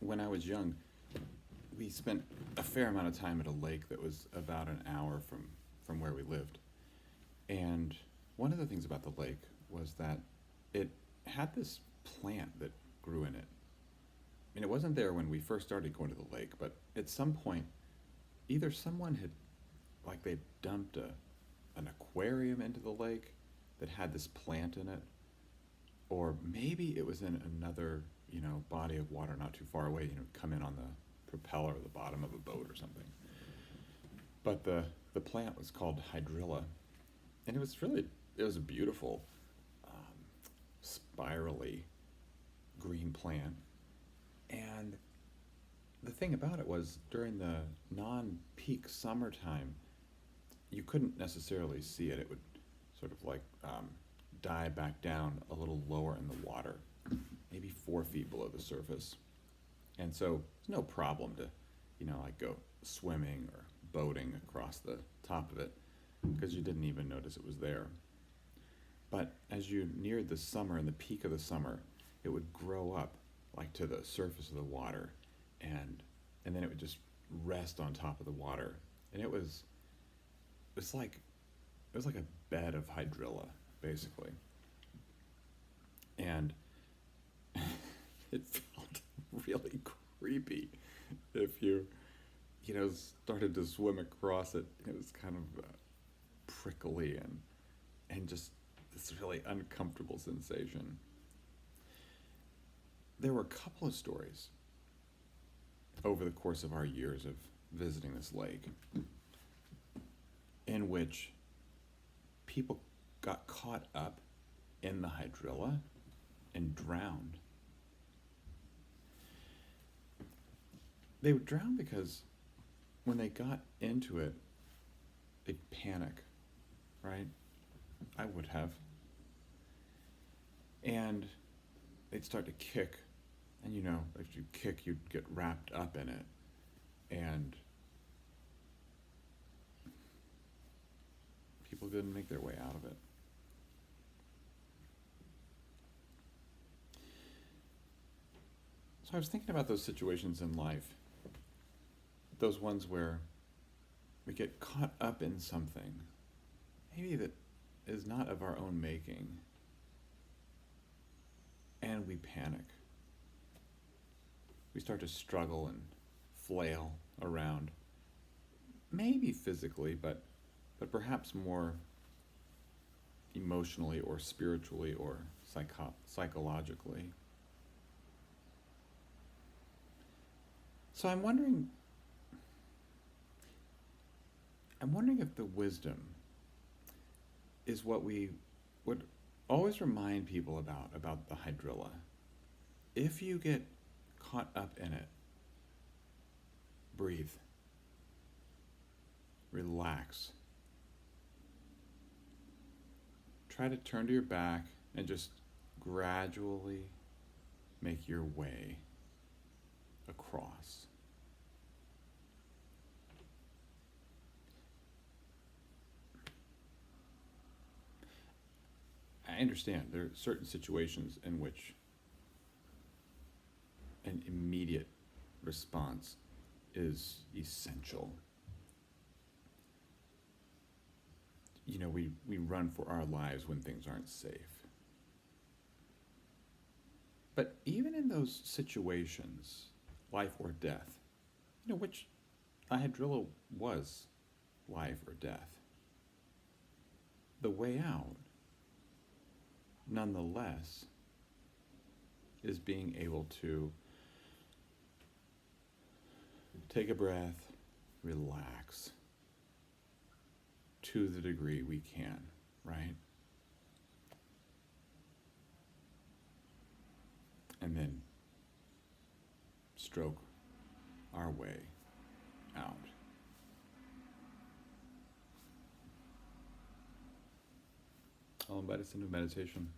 when I was young, we spent a fair amount of time at a lake that was about an hour from where we lived. And one of the things about the lake was that it had this plant that grew in it. And it wasn't there when we first started going to the lake, but at some point, either someone had, like, they dumped an aquarium into the lake that had this plant in it, or maybe it was in another, body of water not too far away, come in on the propeller or the bottom of a boat or something. But the plant was called hydrilla, and it was a beautiful, spirally green plant. And the thing about it was during the non-peak summertime, you couldn't necessarily see it. It would sort of like die back down a little lower in the water, maybe 4 feet below the surface. And so it's no problem to, like go swimming or boating across the top of it because you didn't even notice it was there. But as you neared the summer and the peak of the summer, it would grow up like to the surface of the water, and then it would just rest on top of the water, and it's like it was like a bed of hydrilla basically, and it felt really creepy if you started to swim across it. It was kind of prickly and just this really uncomfortable sensation. There were a couple of stories over the course of our years of visiting this lake in which people got caught up in the hydrilla and drowned. They would drown because when they got into it, they'd panic, right? I would have. And they'd start to kick, and if you kick, you'd get wrapped up in it. And people didn't make their way out of it. So I was thinking about those situations in life, those ones where we get caught up in something, maybe that is not of our own making, and we panic. We start to struggle and flail around, maybe physically, but perhaps more emotionally or spiritually or psychologically. So I'm wondering if the wisdom is what we would always remind people about the hydrilla. If you get caught up in it, breathe, relax. Try to turn to your back and just gradually make your way across. I understand there are certain situations in which an immediate response is essential. We run for our lives when things aren't safe. But even in those situations, life or death, which a hydrilla was life or death, the way out, nonetheless, is being able to take a breath, relax to the degree we can, right? And then stroke our way out. I'll invite us into meditation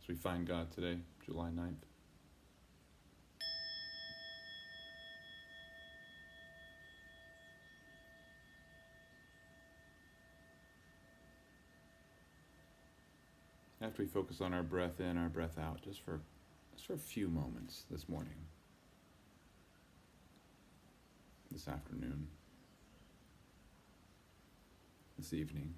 as we find God today, July 9th. After we focus on our breath in, our breath out, just for a few moments this morning. this afternoon, this evening.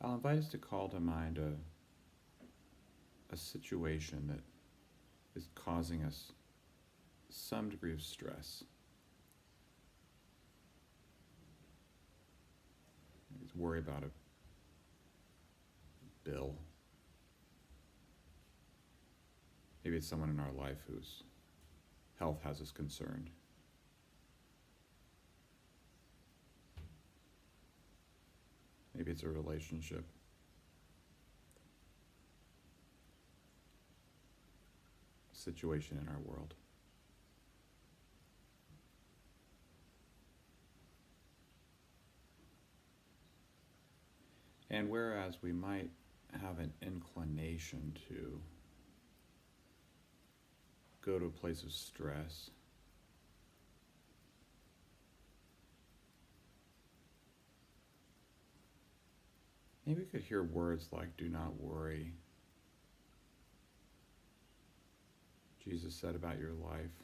I'll invite us to call to mind a situation that is causing us some degree of stress. Maybe it's worry about a bill. Maybe it's someone in our life whose health has us concerned. Maybe it's a relationship. A situation in our world. And whereas we might have an inclination to go to a place of stress, maybe we could hear words like, "Do not worry." Jesus said about your life,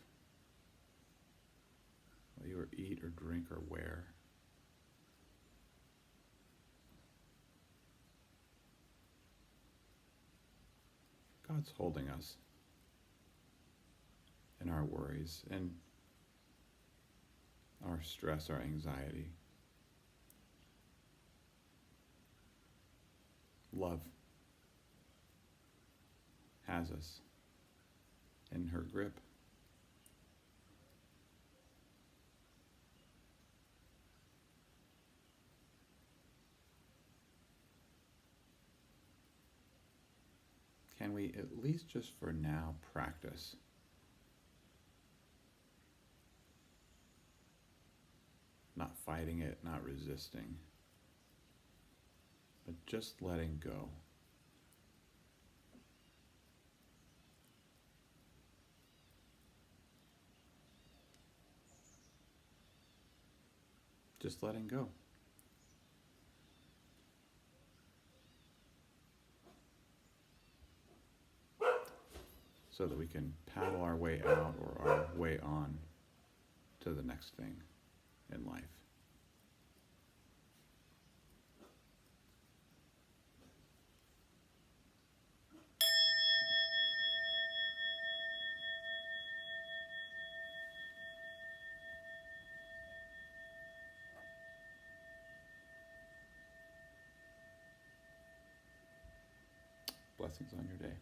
what you eat or drink or wear. God's holding us in our worries and our stress, our anxiety. Love has us in her grip. Can we, at least just for now, practice not fighting it, not resisting, but just letting go? Just letting go. So that we can paddle our way out or our way on to the next thing in life. Blessings on your day.